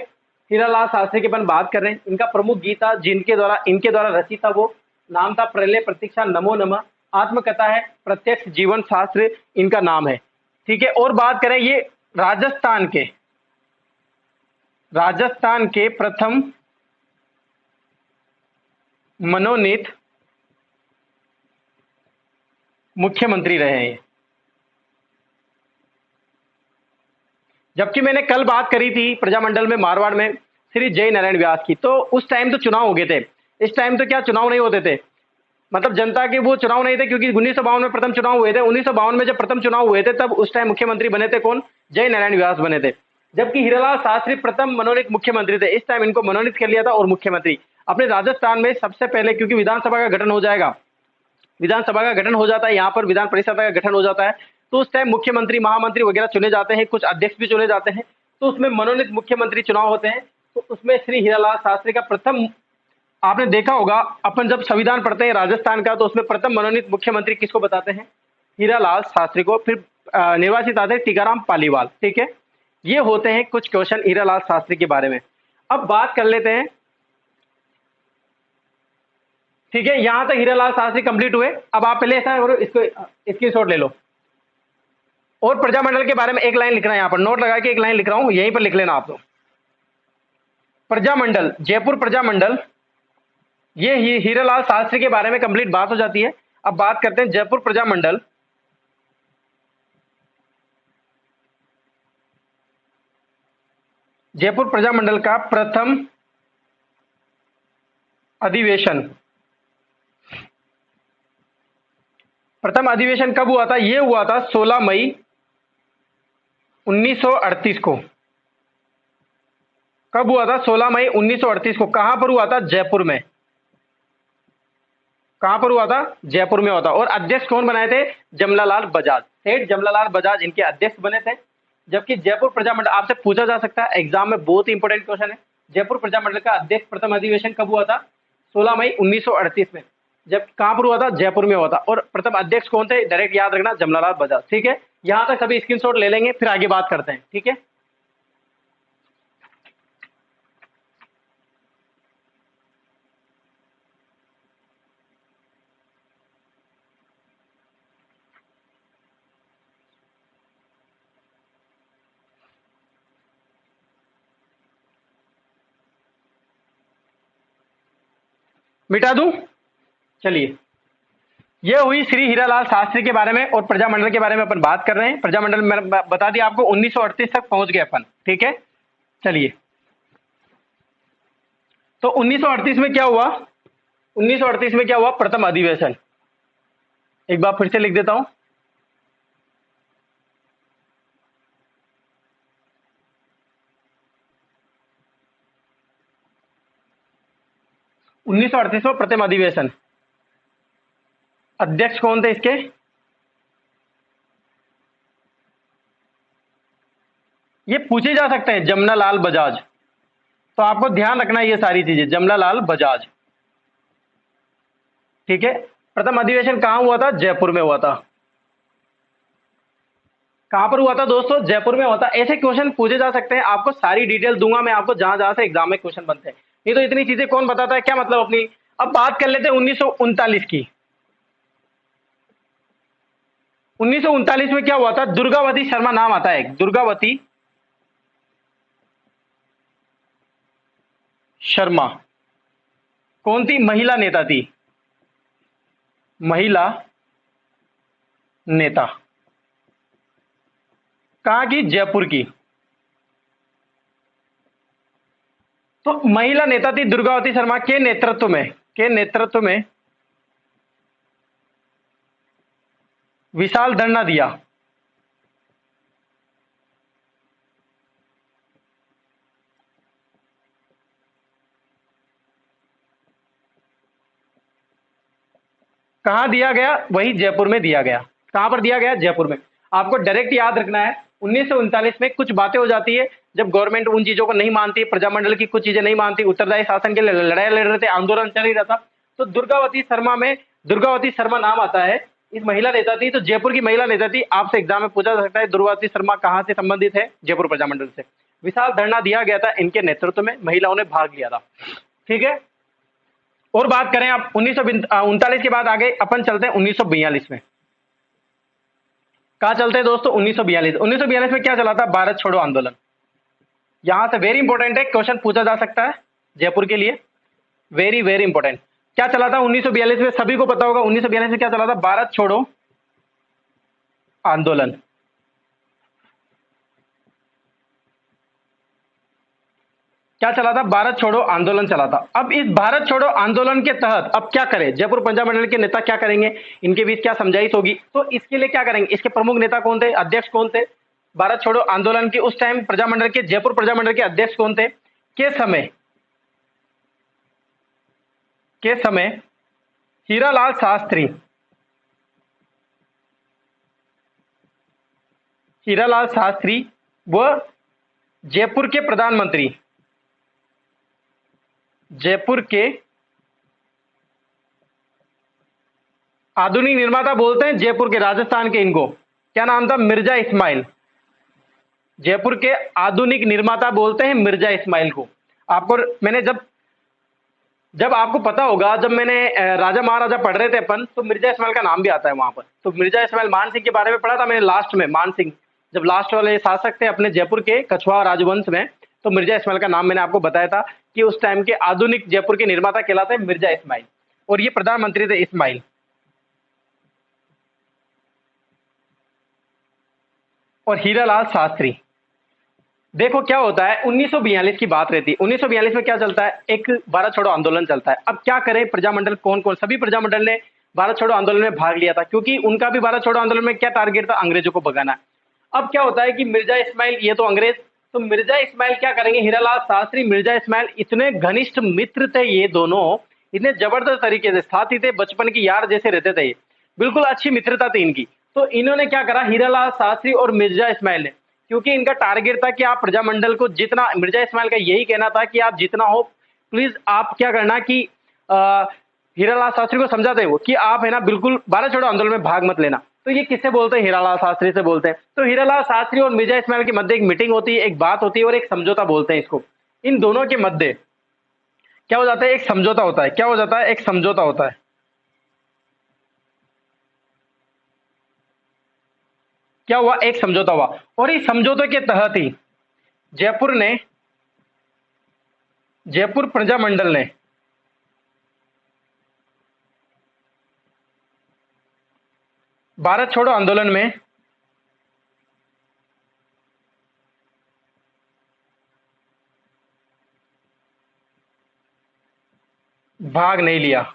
हीरालाल शास्त्री की अपन बात कर रहे हैं। इनका प्रमुख गीत था इनके द्वारा रचित था, वो नाम था प्रलय प्रतीक्षा नमो नमः। आत्मकथा है प्रत्यक्ष जीवन शास्त्र, इनका नाम है। ठीक है, और बात करें ये राजस्थान के प्रथम मनोनीत मुख्यमंत्री रहे हैं। जबकि मैंने कल बात करी थी प्रजामंडल में मारवाड़ में श्री जय नारायण व्यास की, तो उस टाइम तो चुनाव हो गए थे। इस टाइम तो क्या चुनाव नहीं होते थे, मतलब जनता के वो चुनाव नहीं थे, क्योंकि 1952 में प्रथम चुनाव हुए थे। 1952 में जब प्रथम चुनाव हुए थे तब उस टाइम मुख्यमंत्री बने थे कौन? जय नारायण व्यास बने थे। जबकि हीरालाल शास्त्री प्रथम मनोनीत मुख्यमंत्री थे। इस टाइम इनको मनोनीत कर लिया था और मुख्यमंत्री अपने राजस्थान में सबसे पहले, क्योंकि विधानसभा का गठन हो जाएगा, विधानसभा का गठन हो जाता है, यहाँ पर विधान परिषद का गठन हो जाता है, तो उस टाइम मुख्यमंत्री, महामंत्री वगैरह चुने जाते हैं, कुछ अध्यक्ष भी चुने जाते हैं, तो उसमें मनोनीत मुख्यमंत्री चुनाव होते हैं। तो उसमें श्री हीरालाल शास्त्री का प्रथम, आपने देखा होगा अपन जब संविधान पढ़ते हैं राजस्थान का, तो उसमें प्रथम मनोनीत मुख्यमंत्री किसको बताते हैं? हीरालाल शास्त्री को। फिर निर्वाचित आते हैं टीकाराम पालीवाल। ठीक है, ये होते हैं कुछ क्वेश्चन हीरालाल शास्त्री के बारे में। अब बात कर लेते हैं, ठीक है, यहां तक हीरालाल शास्त्री कंप्लीट हुए। अब आप पहले ऐसा करो, इसको स्क्रीनशॉट ले लो और प्रजामंडल के बारे में एक लाइन लिखना है, यहां पर नोट लगा के एक लाइन लिख रहा हूं, यहीं पर लिख लेना आप लोग। प्रजामंडल, जयपुर प्रजामंडल, ये हीरालाल शास्त्री के बारे में कंप्लीट बात हो जाती है। अब बात करते हैं जयपुर प्रजामंडल। जयपुर प्रजामंडल का प्रथम अधिवेशन, प्रथम अधिवेशन कब हुआ था? यह हुआ था 16 मई 1938 को। कब हुआ था? 16 मई 1938 को। कहां पर हुआ था? जयपुर में। कहां पर हुआ था? जयपुर में हुआ था। और अध्यक्ष कौन बनाए थे? जमनालाल बजाज, सेठ जमनालाल बजाज इनके अध्यक्ष बने थे। जबकि जयपुर प्रजामंडल आपसे पूछा जा सकता है एग्जाम में, बहुत ही इंपॉर्टेंट क्वेश्चन है, जयपुर प्रजामंडल का अध्यक्ष प्रथम अधिवेशन कब हुआ था? 16 मई 1938 में। जब कहां पर हुआ था? जयपुर में हुआ था। और प्रथम अध्यक्ष कौन थे? डायरेक्ट याद रखना, जमनालाल बजाज। ठीक है, यहां तक सभी स्क्रीनशॉट ले लेंगे, फिर आगे बात करते हैं। ठीक है, मिटा दूं? चलिए, यह हुई श्री हीरालाल शास्त्री के बारे में और प्रजामंडल के बारे में अपन बात कर रहे हैं। प्रजामंडल में बता दिया आपको, 1938 तक पहुंच गए अपन। ठीक है, चलिए, तो 1938 में क्या हुआ? 1938 में क्या हुआ? प्रथम अधिवेशन। एक बार फिर से लिख देता हूं, 1938 में प्रथम अधिवेशन। अध्यक्ष कौन थे इसके? ये पूछे जा सकते हैं, जमनालाल बजाज। तो आपको ध्यान रखना है ये सारी चीजें, जमनालाल बजाज। ठीक है, प्रथम अधिवेशन कहां हुआ था? जयपुर में हुआ था। कहां पर हुआ था दोस्तों? जयपुर में हुआ था। ऐसे क्वेश्चन पूछे जा सकते हैं, आपको सारी डिटेल दूंगा मैं आपको, जहां जहां से एग्जाम में क्वेश्चन बनते हैं। नहीं तो इतनी चीजें कौन बताता है, क्या मतलब अपनी। अब बात कर लेते हैं 1939 की। 1939 में क्या हुआ था? दुर्गावती शर्मा नाम आता है, दुर्गावती शर्मा। कौन थी? महिला नेता थी, महिला नेता। कहां की? जयपुर की। तो महिला नेता थी दुर्गावती शर्मा के नेतृत्व में, के नेतृत्व में विशाल धरना दिया। कहां दिया गया? वही जयपुर में दिया गया। कहां पर दिया गया? जयपुर में। आपको डायरेक्ट याद रखना है, 1939 में कुछ बातें हो जाती है, जब गवर्नमेंट उन चीजों को नहीं मानती, प्रजामंडल की कुछ चीजें नहीं मानती, उत्तरदायी शासन के लिए लड़ाई लड़ रहे थे, आंदोलन चल ही रहा था। तो दुर्गावती शर्मा में, दुर्गावती शर्मा नाम आता है, इस महिला नेता थी, तो जयपुर की महिला नेता थी। आपसे एग्जाम में पूछा जा सकता है दुर्गावती शर्मा कहां से संबंधित है? जयपुर प्रजामंडल से। विशाल धरना दिया गया था इनके नेतृत्व में, महिलाओं ने भाग लिया था। ठीक है, और बात करें आप 1939 के बाद आगे अपन चलते हैं 1942 में। कहा चलते हैं दोस्तों? 1942। 1942 में क्या चला था? भारत छोड़ो आंदोलन। यहां से वेरी इंपॉर्टेंट है, क्वेश्चन पूछा जा सकता है जयपुर के लिए, वेरी वेरी इंपॉर्टेंट। क्या चला था 1942 में? सभी को पता होगा 1942 में क्या चला था? भारत छोड़ो आंदोलन। क्या चला था? भारत छोड़ो आंदोलन चला था। अब इस भारत छोड़ो आंदोलन के तहत अब क्या करें? जयपुर प्रजामंडल के नेता क्या करेंगे? इनके बीच क्या समझाइश होगी? तो इसके लिए क्या करेंगे? इसके प्रमुख नेता कौन थे? अध्यक्ष कौन थे? भारत छोड़ो आंदोलन की उस टाइम प्रजामंडल के, जयपुर प्रजामंडल के अध्यक्ष कौन थे? के समय के समय हीरालाल शास्त्री, हीरालाल शास्त्री व जयपुर के प्रधानमंत्री, जयपुर के आधुनिक निर्माता बोलते हैं जयपुर के, राजस्थान के, इनको क्या नाम था? मिर्जा इस्माइल। जयपुर के आधुनिक निर्माता बोलते हैं मिर्जा इस्माइल को। आपको मैंने जब जब आपको पता होगा, जब मैंने राजा महाराजा पढ़ रहे थे अपन, तो मिर्जा इस्माइल का नाम भी आता है वहां पर। तो मिर्जा इस्माइल मान सिंह के बारे में पढ़ा था मैंने लास्ट में। मान सिंह जब लास्ट वाले शासक थे अपने जयपुर के कछवाहा राजवंश में, तो मिर्जा इस्माइल का नाम मैंने आपको बताया था कि उस टाइम के आधुनिक जयपुर के निर्माता कहलाते हैं मिर्जा इस्माइल, और ये प्रधानमंत्री थे इस्माइल। और हीरालाल शास्त्री, देखो क्या होता है, 1942 की बात रहती है। 1942 में क्या चलता है? एक भारत छोड़ो आंदोलन चलता है। अब क्या करें प्रजामंडल, कौन कौन? सभी प्रजामंडल ने भारत छोड़ो आंदोलन में भाग लिया था, क्योंकि उनका भी भारत छोड़ो आंदोलन में क्या टारगेट था? अंग्रेजों को भगाना। अब क्या होता है कि मिर्जा इस्माइल, ये तो अंग्रेज, तो मिर्जा इस्माइल क्या करेंगे? हीरालाल शास्त्री, मिर्जा इस्माइल इतने घनिष्ठ मित्र थे ये दोनों, इतने जबरदस्त तरीके से साथी थे, बचपन की यार जैसे रहते थे ये, बिल्कुल अच्छी मित्रता थी इनकी। तो इन्होंने क्या करा, हीरालाल शास्त्री और मिर्जा इस्माइल ने, क्योंकि इनका टारगेट था कि आप प्रजामंडल को जितना, मिर्जा इस्माइल का यही कहना था कि आप जितना हो प्लीज आप क्या करना कि हीरालाल शास्त्री को समझाते वो कि आप है ना बिल्कुल भारत छोड़ो आंदोलन में भाग मत लेना। तो ये किससे बोलते हैं? हीरालाल शास्त्री से बोलते हैं। तो हीरालाल शास्त्री और मिर्जा इस्माइल के मध्य एक मीटिंग होती है, एक बात होती है और एक समझौता बोलते हैं इसको। इन दोनों के मध्य क्या हो जाता है? एक समझौता होता है। क्या हो जाता है? एक समझौता होता है। क्या हुआ? एक समझौता हुआ, और इस समझौते के तहत ही जयपुर ने, जयपुर प्रजामंडल ने भारत छोड़ो आंदोलन में भाग नहीं लिया।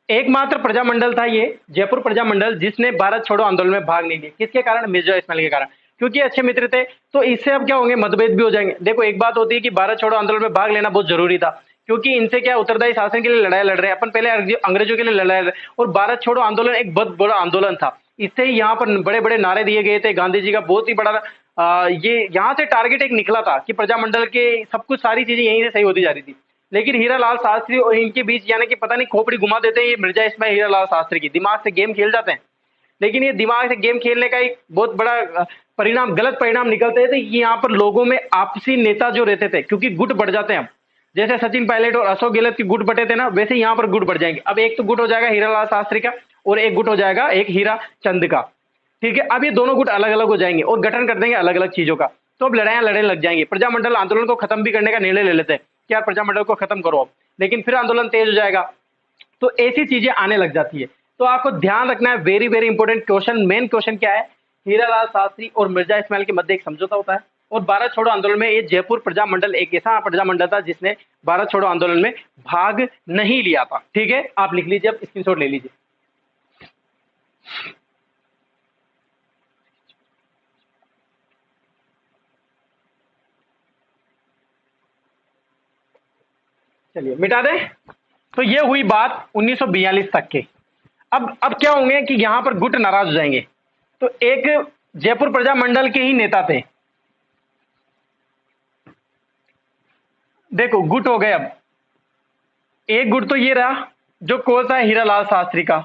एकमात्र प्रजामंडल था ये जयपुर प्रजामंडल जिसने भारत छोड़ो आंदोलन में भाग नहीं लिया। किसके कारण? मिर्जा इस्माइल के कारण, क्योंकि अच्छे मित्र थे। तो इससे अब क्या होंगे? मतभेद भी हो जाएंगे। देखो एक बात होती है कि भारत छोड़ो आंदोलन में भाग लेना बहुत जरूरी था, क्योंकि इनसे क्या उत्तरदायी शासन के लिए लड़ाई लड़ रहे हैं अपन, पहले अंग्रेजों के लिए लड़ाई लड़ रहे हैं। और भारत छोड़ो आंदोलन एक बहुत बड़ा आंदोलन था। इससे ही यहाँ पर बड़े बड़े नारे दिए गए थे, गांधी जी का बहुत ही बड़ा ये यहाँ से टारगेट एक निकला था कि प्रजामंडल के सब कुछ सारी चीजें यहीं से सही होती जा रही थी। लेकिन हीरालाल शास्त्री और इनके बीच यानी कि पता नहीं खोपड़ी घुमा देते हैं ये मिर्जा इस्माइल हीरालाल शास्त्री की, दिमाग से गेम खेल जाते हैं। लेकिन ये दिमाग से गेम खेलने का एक बहुत बड़ा परिणाम, गलत परिणाम निकलते हैं। तो यहाँ पर लोगों में आपसी नेता जो रहते थे, क्योंकि गुट बढ़ जाते हैं। अब जैसे सचिन पायलट और अशोक गहलोत की गुट बटे थे ना, वैसे यहाँ पर गुट बढ़ जाएंगे। अब एक तो गुट हो जाएगा हीरालाल शास्त्री का, और एक गुट हो जाएगा एक हीरा चंद का। ठीक है, अब ये दोनों गुट अलग अलग हो जाएंगे और गठन कर देंगे अलग अलग चीजों का। तो अब लड़ाइयां लड़ने लग जाएंगी। प्रजामंडल आंदोलन को खत्म भी करने का निर्णय ले लेते हैं कि यार प्रजामंडल को खत्म करो अब, लेकिन फिर आंदोलन तेज हो जाएगा। तो ऐसी चीजें आने लग जाती है। तो आपको ध्यान रखना है, very very important question. Main question क्या है? हीरालाल शास्त्री और मिर्जा इस्माइल के मध्य एक समझौता होता है, और भारत छोड़ो आंदोलन में ये जयपुर प्रजामंडल एक ऐसा प्रजामंडल था जिसने भारत छोड़ो आंदोलन में भाग नहीं लिया था। ठीक है, आप लिख लीजिए, अब स्क्रीनशॉट ले लीजिए। चलिए मिटा दें। तो ये हुई बात 1942 तक के। अब क्या होंगे कि यहां पर गुट नाराज हो जाएंगे। तो एक जयपुर प्रजामंडल के ही नेता थे, देखो गुट हो गए। अब एक गुट तो ये रहा जो कौन सा है? हीरालाल शास्त्री का।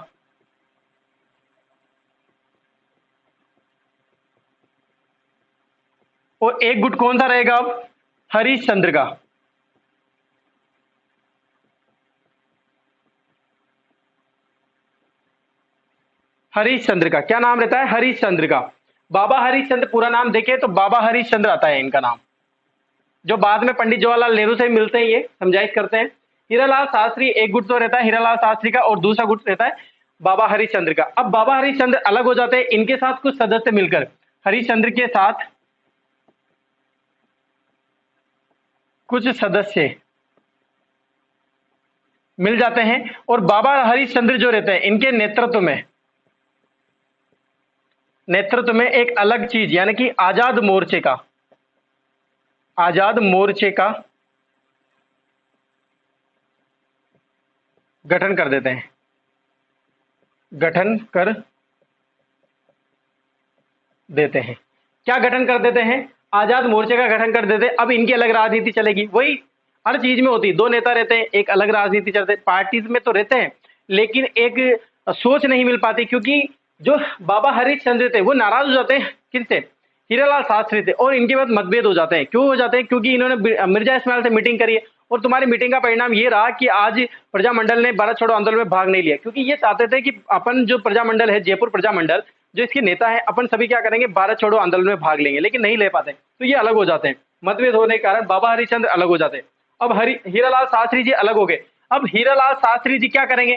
और एक गुट कौन सा रहेगा अब? हरीश चंद्र का। हरीश चंद्र का क्या नाम रहता है? हरीश चंद्र का। बाबा हरीश चंद्र पूरा नाम देखे तो बाबा हरीश चंद्र आता है इनका नाम, जो बाद में पंडित जवाहरलाल नेहरू से मिलते हैं, ये समझाइश करते हैं। हीरालाल शास्त्री एक गुट तो रहता है हीरालाल शास्त्री का, और दूसरा गुट रहता है बाबा हरिश्चंद्र का। अब बाबा हरिश्चंद्र अलग हो जाते हैं, इनके साथ कुछ सदस्य मिलकर, हरिश्चंद्र के साथ कुछ सदस्य मिल जाते हैं। और बाबा हरिश्चंद्र जो रहते हैं, इनके नेतृत्व में एक अलग चीज यानी कि आजाद मोर्चे का गठन कर देते हैं, गठन कर देते हैं। क्या गठन कर देते हैं? आजाद मोर्चे का गठन कर देते हैं। अब इनकी अलग राजनीति चलेगी। वही हर चीज में होती है, दो नेता रहते हैं, एक अलग राजनीति चलते हैं, पार्टीज में तो रहते हैं लेकिन एक सोच नहीं मिल पाती, क्योंकि जो बाबा हरिश्चंद्र थे वो नाराज हो जाते हैं किनसे? हीरालाल शास्त्री थे, और इनके बाद मतभेद हो जाते हैं। क्यों हो जाते हैं? क्योंकि इन्होंने मिर्जा इस्माइल से मीटिंग करी है, और तुम्हारी मीटिंग का परिणाम ये रहा कि आज प्रजामंडल ने भारत छोड़ो आंदोलन में भाग नहीं लिया, क्योंकि ये चाहते थे कि अपन जो प्रजामंडल है, जयपुर प्रजामंडल, जो इसके नेता है, अपन सभी क्या करेंगे? भारत छोड़ो आंदोलन में भाग लेंगे, लेकिन नहीं ले पाते, तो ये अलग हो जाते हैं। मतभेद होने के कारण बाबा हरिश्चंद्र अलग हो जाते हैं। अब हीरालाल शास्त्री जी अलग हो गए। अब हीरालाल शास्त्री जी क्या करेंगे?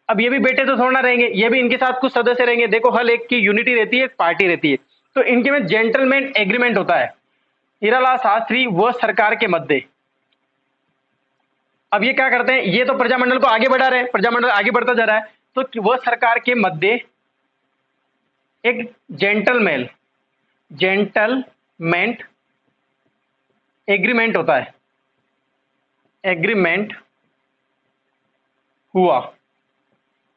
अब ये भी बेटे तो थोड़ा ना रहेंगे, ये भी इनके साथ कुछ सदस्य रहेंगे। देखो, हर एक की यूनिटी रहती है, एक पार्टी रहती है, तो इनके में जेंटलमैन एग्रीमेंट होता है। हीरालाल शास्त्री वो सरकार के मध्य, अब ये क्या करते हैं? ये तो प्रजामंडल को आगे बढ़ा रहे हैं, प्रजामंडल आगे बढ़ता जा रहा है, तो वह सरकार के मध्य एक जेंटलमेंट एग्रीमेंट होता है, एग्रीमेंट हुआ।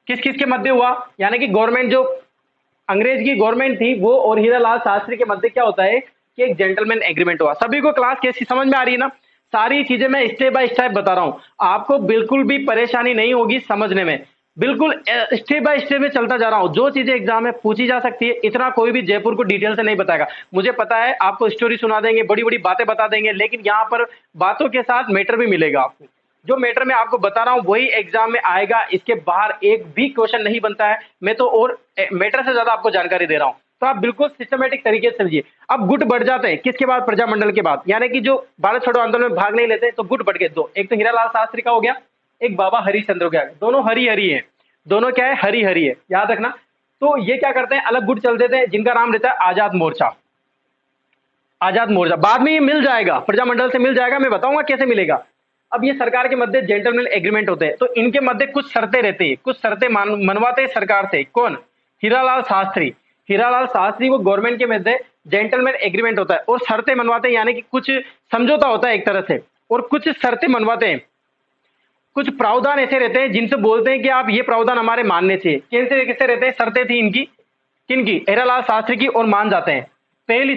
किस किस के मध्य हुआ? यानी कि गवर्नमेंट, जो अंग्रेज की गवर्नमेंट थी वो, और हीरालाल शास्त्री के मध्य क्या होता है कि एक जेंटलमैन एग्रीमेंट हुआ। सभी को क्लास कैसी समझ में आ रही है ना? सारी चीजें मैं स्टेप बाय स्टेप बता रहा हूं, आपको बिल्कुल भी परेशानी नहीं होगी समझने में। बिल्कुल स्टेप बाय स्टेप में चलता जा रहा हूं। जो चीजें एग्जाम में पूछी जा सकती है, इतना कोई भी जयपुर को डिटेल से नहीं बताएगा। मुझे पता है आपको स्टोरी सुना देंगे, बड़ी बड़ी बातें बता देंगे, लेकिन यहाँ पर बातों के साथ मैटर भी मिलेगा आपको। जो मैटर मैं आपको बता रहा हूं वही एग्जाम में आएगा, इसके बाहर एक भी क्वेश्चन नहीं बनता है। मैं तो और मैटर से ज्यादा आपको जानकारी दे रहा हूं, तो आप बिल्कुल सिस्टमेटिक तरीके से समझिए। अब गुट बढ़ जाते हैं किसके बाद? प्रजामंडल के बाद। यानी कि जो भारत छोड़ो आंदोलन में भाग नहीं लेते, तो गुट बढ़ गए दो, एक तो हीरालाल शास्त्री का हो गया, एक बाबा हरिश्चंद्र हो गया। दोनों हरी हरी है, दोनों क्या है? हरी हरी है, याद रखना। तो ये क्या करते हैं? अलग गुट चल देते हैं, जिनका नाम रहता है आजाद मोर्चा। आजाद मोर्चा बाद में ये मिल जाएगा, प्रजामंडल से मिल जाएगा, मैं बताऊंगा कैसे मिलेगा। अब ये सरकार के मध्य जेंटलमैन एग्रीमेंट होते हैं, तो इनके मध्य कुछ शर्तें रहती है, कुछ शर्तें मनवाते हैं सरकार से। कौन? हीरालाल शास्त्री। हीरालाल शास्त्री वो गवर्नमेंट के मध्य जेंटलमैन एग्रीमेंट होता है, और शर्तें मनवाते हैं, यानी कि कुछ समझौता होता है एक तरह से, और कुछ शर्तें मनवाते हैं। कुछ प्रावधान ऐसे रहते हैं जिनसे बोलते हैं कि आप ये प्रावधान हमारे मानने चाहिए। कैसे कैसे रहते हैं? शर्तें थी इनकी, किनकी? हीरालाल शास्त्री की, और मान जाते हैं। पहली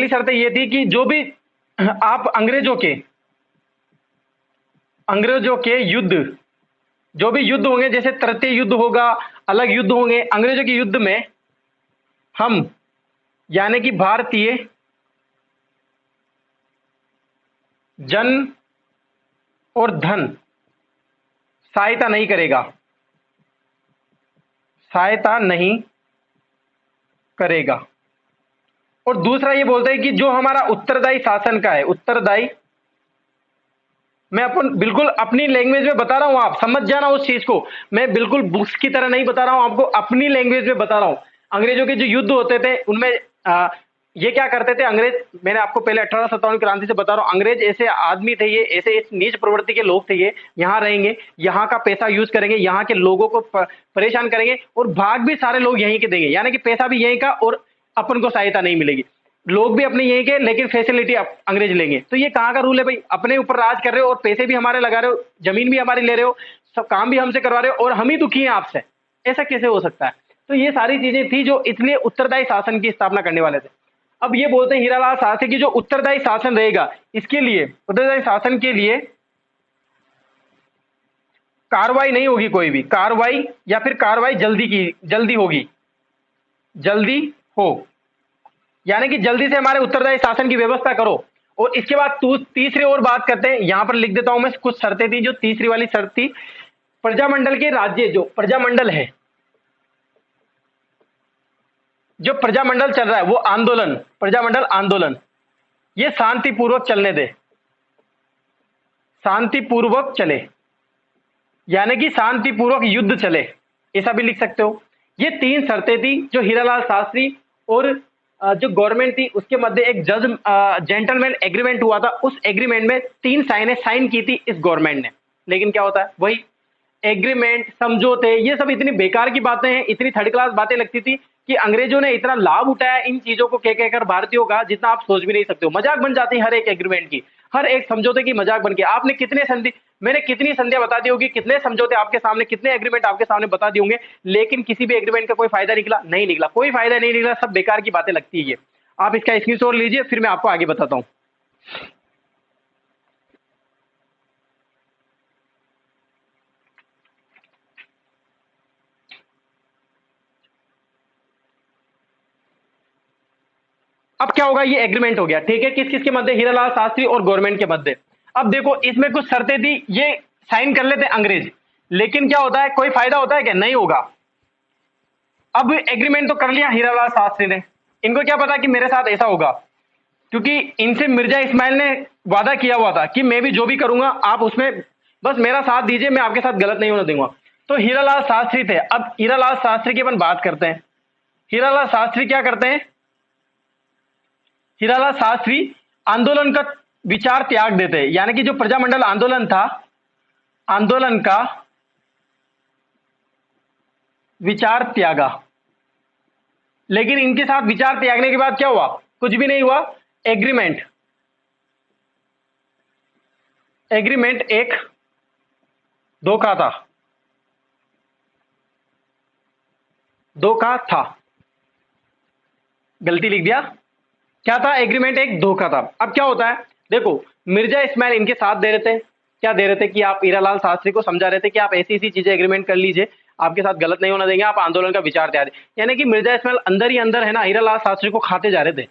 शर्तें ये थी कि जो भी आप अंग्रेजों के युद्ध, जो भी युद्ध होंगे, जैसे तृतीय युद्ध होगा, अलग युद्ध होंगे, अंग्रेजों के युद्ध में हम यानी कि भारतीय जन और धन सहायता नहीं करेगा। और दूसरा ये बोलते हैं कि जो हमारा उत्तरदायी शासन का है, मैं अपन बिल्कुल अपनी लैंग्वेज में बता रहा हूं, आप समझ जाना उस चीज को। मैं बिल्कुल बुक्स की तरह नहीं बता रहा हूं आपको, अपनी लैंग्वेज में बता रहा हूं। अंग्रेजों के जो युद्ध होते थे उनमें ये क्या करते थे अंग्रेज? मैंने आपको पहले 1857 क्रांति से बता रहा हूं, अंग्रेज ऐसे आदमी थे, ये ऐसे नीच प्रवृत्ति के लोग थे। ये यहाँ रहेंगे, यहाँ का पैसा यूज करेंगे, यहाँ के लोगों को परेशान करेंगे, और भाग भी सारे लोग यहीं के देंगे, यानी कि पैसा भी यहीं का, और अपन को सहायता नहीं मिलेगी। लोग भी अपने यहीं के, लेकिन फैसिलिटी अंग्रेज लेंगे। तो ये कहाँ का रूल है भाई? अपने ऊपर राज कर रहे हो, और पैसे भी हमारे लगा रहे हो, जमीन भी हमारी ले रहे हो, सब काम भी हमसे करवा रहे हो, और हम ही दुखी हैं आपसे। ऐसा कैसे हो सकता है? तो ये सारी चीजें थी जो इसलिए उत्तरदायी शासन की स्थापना करने वाले थे। अब ये बोलते हैं हीरालाल शास्त्री की जो उत्तरदायी शासन रहेगा, इसके लिए उत्तरदायी शासन के लिए कार्रवाई नहीं होगी, कोई भी कार्रवाई, या फिर कार्रवाई जल्दी हो, यानी कि जल्दी से हमारे उत्तरदायी शासन की व्यवस्था करो। और इसके बाद तीसरी और बात करते हैं, यहां पर लिख देता हूं मैं, कुछ शर्तें थी। जो तीसरी वाली शर्त थी, प्रजामंडल के राज्य, जो प्रजामंडल है, जो प्रजामंडल चल रहा है, वो प्रजामंडल आंदोलन, ये शांतिपूर्वक चलने दे, शांतिपूर्वक चले, यानी कि शांतिपूर्वक युद्ध चले, ऐसा भी लिख सकते हो। ये तीन शर्तें थी जो हीरालाल शास्त्री और जो गवर्नमेंट थी उसके मध्य एक जेंटलमैन एग्रीमेंट हुआ था। उस एग्रीमेंट में 3 साइन की थी इस गवर्नमेंट ने। लेकिन क्या होता है, वही एग्रीमेंट, समझौते, ये सब इतनी बेकार की बातें हैं, इतनी थर्ड क्लास बातें लगती थी कि अंग्रेजों ने इतना लाभ उठाया इन चीजों को कह कहकर भारतीयों का, जितना आप सोच भी नहीं सकते हो। मजाक बन जाती है हर एक एग्रीमेंट की, हर एक समझौते की मजाक बन के। आपने कितने संधि, मैंने कितनी संधियां बता दी होगी, कितने समझौते आपके सामने, कितने एग्रीमेंट आपके सामने बता दिए होंगे, लेकिन किसी भी एग्रीमेंट का कोई फायदा निकला नहीं, निकला कोई फायदा नहीं निकला, सब बेकार की बातें लगती है ये। आप इसका स्क्रीनशॉट लीजिए, फिर मैं आपको आगे बताता हूं। अब क्या होगा, ये एग्रीमेंट हो गया, ठीक है, किस किस के मध्य, हीरालाल शास्त्री और गवर्नमेंट के मध्य। अब देखो इसमें कुछ शर्तें थी, ये साइन कर लेते अंग्रेज, लेकिन क्या होता है, कोई फायदा होता है क्या, नहीं होगा। अब एग्रीमेंट तो कर लिया हीरालाल शास्त्री ने, इनको क्या पता कि मेरे साथ ऐसा होगा, क्योंकि इनसे मिर्जा इस्माइल ने वादा किया हुआ था कि मैं भी जो भी करूंगा आप उसमें बस मेरा साथ दीजिए, मैं आपके साथ गलत नहीं होने दूंगा। तो हीरालाल शास्त्री थे। अब हीरालाल शास्त्री की अपन बात करते हैं। हीरालाल शास्त्री क्या करते हैं, हीरालाल शास्त्री आंदोलन का विचार त्याग देते हैं, यानी कि जो प्रजामंडल आंदोलन था, आंदोलन का विचार त्यागा। लेकिन इनके साथ विचार त्यागने के बाद क्या हुआ, कुछ भी नहीं हुआ। एग्रीमेंट, एग्रीमेंट एक धोखा था, धोखा था, गलती लिख दिया, क्या था, एग्रीमेंट एक धोखा था। अब क्या होता है, देखो मिर्जा इस्माइल इनके साथ दे रहे थे, क्या दे रहे थे कि आप हीरालाल शास्त्री को समझा रहे थे कि आप ऐसी ऐसी चीजें एग्रीमेंट कर लीजिए, आपके साथ गलत नहीं होना देंगे, आप आंदोलन का विचार त्याग दें। यानी कि मिर्जा इस्माइल अंदर ही अंदर है ना हीरालाल शास्त्री को खाते जा रहे थे,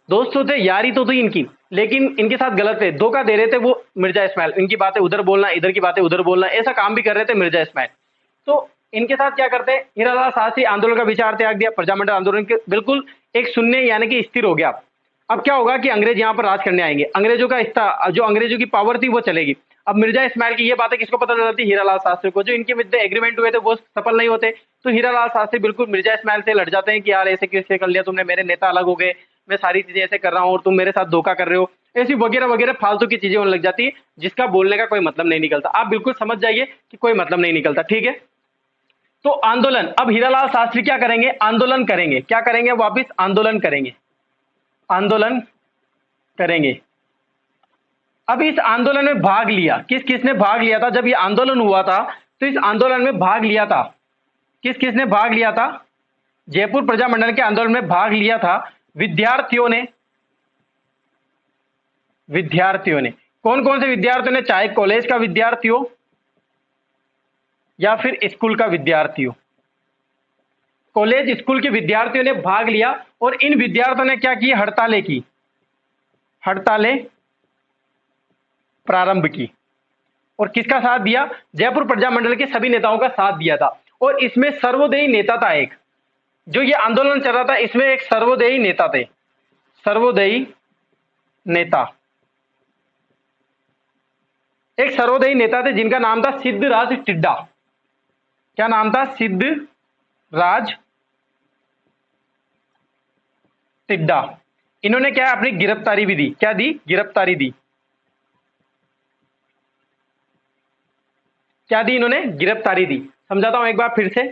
दोस्तों थे, यारी तो थी इनकी, लेकिन इनके साथ गलत थे, धोखा दे रहे थे वो मिर्जा इस्माइल, इनकी बातें उधर बोलना, इधर की बातें उधर बोलना, ऐसा काम भी कर रहे थे मिर्जा इस्माइल। तो इनके साथ क्या करते हैं, हीरालाल शास्त्री आंदोलन का विचार त्याग दिया, प्रजामंडल आंदोलन के बिल्कुल एक शून्य यानी कि स्थिर हो गया। अब क्या होगा कि अंग्रेज यहाँ पर राज करने आएंगे, अंग्रेजों का जो अंग्रेजों की पावर थी वो चलेगी। अब मिर्जा इस्माइल की ये बातें किसको पता चलती, हीरालाल शास्त्री को, जो इनके मध्य एग्रीमेंट हुए थे वो सफल नहीं होते, तो हीरालाल शास्त्री बिल्कुल मिर्जा इस्माइल से लड़ जाते हैं कि यार ऐसे कैसे कर लिया तुमने, मेरे नेता अलग हो गए, मैं सारी चीजें ऐसे कर रहा हूँ और तुम मेरे साथ धोखा कर रहे हो, ऐसी वगैरह वगैरह फालतू की चीजें होने लग जाती है, जिसका बोलने का कोई मतलब नहीं निकलता। आप बिल्कुल समझ जाइए कि कोई मतलब नहीं निकलता, ठीक है। तो आंदोलन, अब हीरालाल शास्त्री क्या करेंगे, आंदोलन करेंगे, क्या करेंगे, वापिस आंदोलन करेंगे, आंदोलन करेंगे। अब इस आंदोलन में भाग लिया, किस किसने भाग लिया था, जब ये आंदोलन हुआ था तो इस आंदोलन में भाग लिया था, किस किसने भाग लिया था, जयपुर प्रजामंडल के आंदोलन में भाग लिया था विद्यार्थियों ने, विद्यार्थियों ने, कौन कौन से विद्यार्थियों ने, चाहे कॉलेज का विद्यार्थी हो या फिर स्कूल का विद्यार्थी हो, कॉलेज स्कूल के विद्यार्थियों ने भाग लिया और इन विद्यार्थियों ने क्या की, हड़तालें की, हड़तालें प्रारंभ की। और किसका साथ दिया, जयपुर प्रजामंडल के सभी नेताओं का साथ दिया था। और इसमें सर्वोदयी नेता था एक, जो ये आंदोलन चल रहा था इसमें एक सर्वोदयी नेता थे, सर्वोदयी नेता, एक सर्वोदयी नेता थे जिनका नाम था सिद्धराज टिड्डा। क्या नाम था, सिद्धराज टिड्डा। इन्होंने क्या अपनी गिरफ्तारी भी दी, क्या दी, गिरफ्तारी दी, क्या दी इन्होंने, गिरफ्तारी दी। समझाता हूं एक बार फिर से।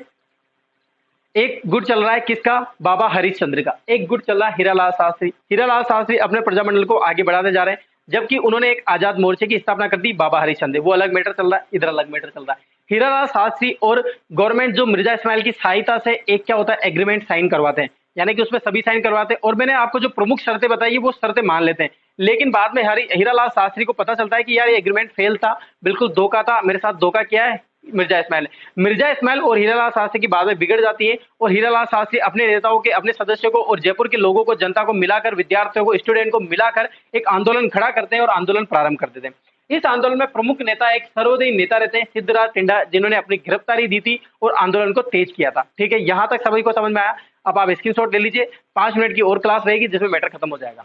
एक गुट चल रहा है किसका, बाबा हरिश्चंद्र का, एक गुट चल रहा है हीरालाल शास्त्री। हीरालाल शास्त्री अपने प्रजामंडल को आगे बढ़ाते जा रहे हैं, जबकि उन्होंने एक आजाद मोर्चे की स्थापना कर दी, बाबा हरिश्चंद्र, वो अलग मैटर चल रहा है, इधर अलग मैटर चल रहा है। हीरालाल शास्त्री और गवर्नमेंट जो मिर्जा इस्माइल की सहायता से एक क्या होता है, एग्रीमेंट साइन करवाते हैं, यानी कि उसमें सभी साइन करवाते हैं। और मैंने आपको जो प्रमुख शर्तें बताई वो शर्तें मान लेते हैं, लेकिन बाद में हीरालाल शास्त्री को पता चलता है कि यार ये एग्रीमेंट फेल था, बिल्कुल धोखा था, मेरे साथ धोखा किया है मिर्जा इस्माइल। मिर्जा इस्माइल और हीरालाल शास्त्री की बातें बिगड़ जाती है और हीरालाल शास्त्री अपने नेताओं के, अपने सदस्यों को और जयपुर के लोगों को, जनता को मिलाकर, विद्यार्थियों को, स्टूडेंट को मिलाकर एक आंदोलन खड़ा करते हैं और आंदोलन प्रारंभ कर देते हैं। इस आंदोलन में प्रमुख नेता एक सर्वोदयी नेता रहते हैं सिद्धराज टिड्डा, जिन्होंने अपनी गिरफ्तारी दी थी और आंदोलन को तेज किया था, ठीक है। यहां तक सभी को समझ में आया। अब आप स्क्रीनशॉट ले लीजिए, 5 मिनट की और क्लास रहेगी जिसमें मैटर खत्म हो जाएगा।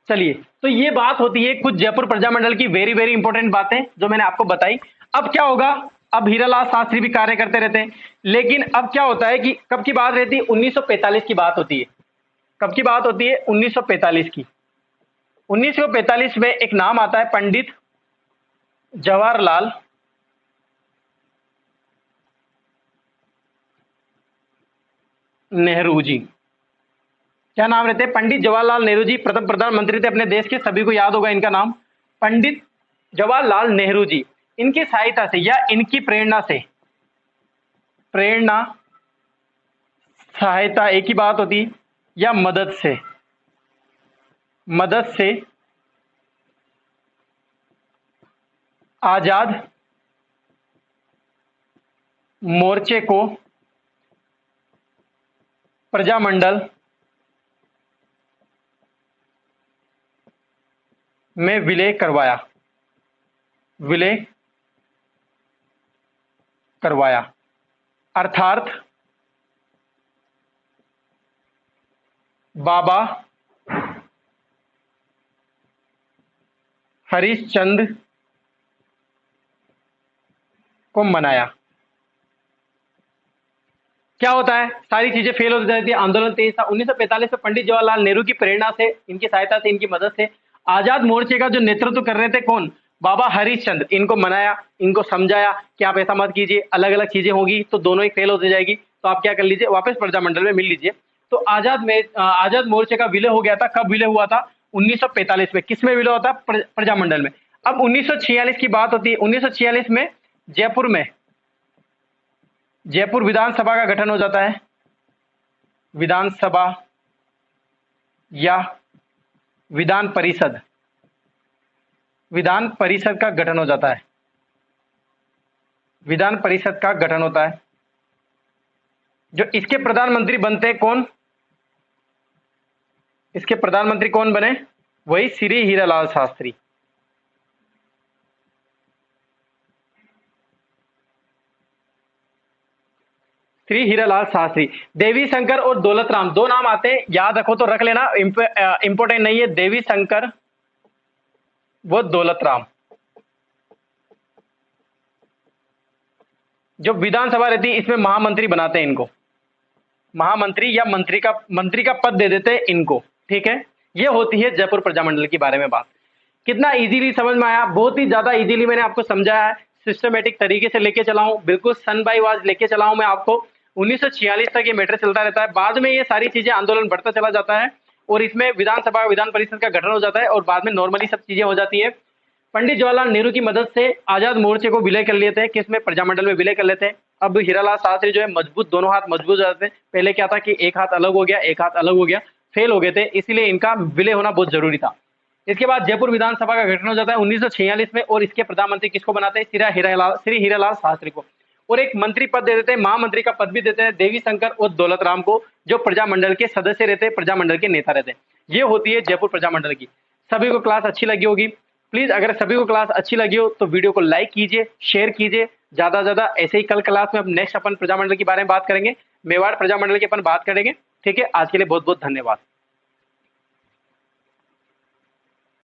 चलिए, तो ये बात होती है कुछ जयपुर प्रजामंडल की वेरी वेरी इंपॉर्टेंट बातें जो मैंने आपको बताई। अब क्या होगा, अब हीरालाल शास्त्री भी कार्य करते रहते हैं। लेकिन अब क्या होता है कि कब की बात रहती है, 1945 की बात होती है। कब की बात होती है, 1945 की। 1945 में एक नाम आता है पंडित जवाहरलाल नेहरू जी। क्या नाम रहते हैं, पंडित जवाहरलाल नेहरू जी प्रथम प्रधानमंत्री थे अपने देश के, सभी को याद होगा इनका नाम, पंडित जवाहरलाल नेहरू जी। इनकी सहायता से या इनकी प्रेरणा से, प्रेरणा सहायता एक ही बात होती, या मदद से, मदद से आजाद मोर्चे को प्रजामंडल में विलय करवाया, विलय करवाया। अर्थात बाबा हरिश्चंद्र को मनाया। क्या होता है, सारी चीजें फेल हो जाती है, आंदोलन तेज था। 1945 में पंडित जवाहरलाल नेहरू की प्रेरणा से, इनकी सहायता से, इनकी मदद से आजाद मोर्चे का जो नेतृत्व कर रहे थे कौन, बाबा हरिश्चंद्र, इनको मनाया, इनको समझाया कि आप ऐसा मत कीजिए, अलग अलग चीजें होगी तो दोनों ही फेल होती जाएगी, तो आप क्या कर लीजिए, वापस प्रजामंडल में मिल लीजिए। तो आजाद मोर्चे का विलय हो गया था। कब विलय हुआ था, 1945 में। किसमें विलय हुआ था, प्रजामंडल में। अब 1946 की बात होती है। 1946 में जयपुर में, जयपुर विधानसभा का गठन हो जाता है। विधानसभा या विधान परिषद, विधान परिषद का गठन हो जाता है। विधान परिषद का गठन होता है। जो इसके प्रधानमंत्री बनते हैं कौन, इसके प्रधानमंत्री कौन बने, वही श्री हीरालाल शास्त्री। श्री हीरालाल शास्त्री। देवी शंकर और दौलत राम, दो नाम आते हैं, याद रखो तो रख लेना, इंपॉर्टेंट नहीं है। देवी शंकर वो दौलत राम। जो विधानसभा रहती है इसमें महामंत्री बनाते हैं इनको, महामंत्री या मंत्री का पद दे देते हैं इनको, ठीक है। ये होती है जयपुर प्रजामंडल के बारे में बात। कितना इजीली समझ में आया, बहुत ही ज्यादा इजीली मैंने आपको समझाया है, सिस्टमेटिक तरीके से लेके चला हूं, बिल्कुल सन बाई वाज लेके चला हूं मैं आपको। 1946 तक ये मैटर चलता रहता है, बाद में ये सारी चीजें आंदोलन बढ़ता चला जाता है और इसमें विधानसभा विधान परिषद का गठन हो जाता है और बाद में नॉर्मली सब चीजें हो जाती है। पंडित जवाहरलाल नेहरू की मदद से आजाद मोर्चे को विलय कर लेते हैं, किसमें, प्रजामंडल में विलय कर लेते हैं। अब हीरालाल शास्त्री जो है मजबूत, दोनों हाथ मजबूत हो जाते हैं। पहले क्या था कि एक हाथ अलग हो गया, एक हाथ अलग हो गया, फेल हो गए थे, इसीलिए इनका विलय होना बहुत जरूरी था। इसके बाद जयपुर विधानसभा का गठन हो जाता है 1946 में और इसके प्रधानमंत्री किसको बनाते हैं, श्री हीरालाल शास्त्री को। और एक मंत्री पद दे देते हैं, महामंत्री का पद भी देते हैं देवी शंकर और दौलत राम को, जो प्रजामंडल के सदस्य रहते हैं, प्रजामंडल के नेता रहते हैं। ये होती है जयपुर प्रजामंडल की। सभी को क्लास अच्छी लगी होगी। प्लीज अगर सभी को क्लास अच्छी लगी हो तो वीडियो को लाइक कीजिए, शेयर कीजिए, ज्यादा से ज्यादा। ऐसे ही कल क्लास में नेक्स्ट अपन प्रजामंडल के बारे में बात करेंगे, मेवाड़ प्रजामंडल की अपन बात करेंगे, ठीक है। आज के लिए बहुत बहुत धन्यवाद।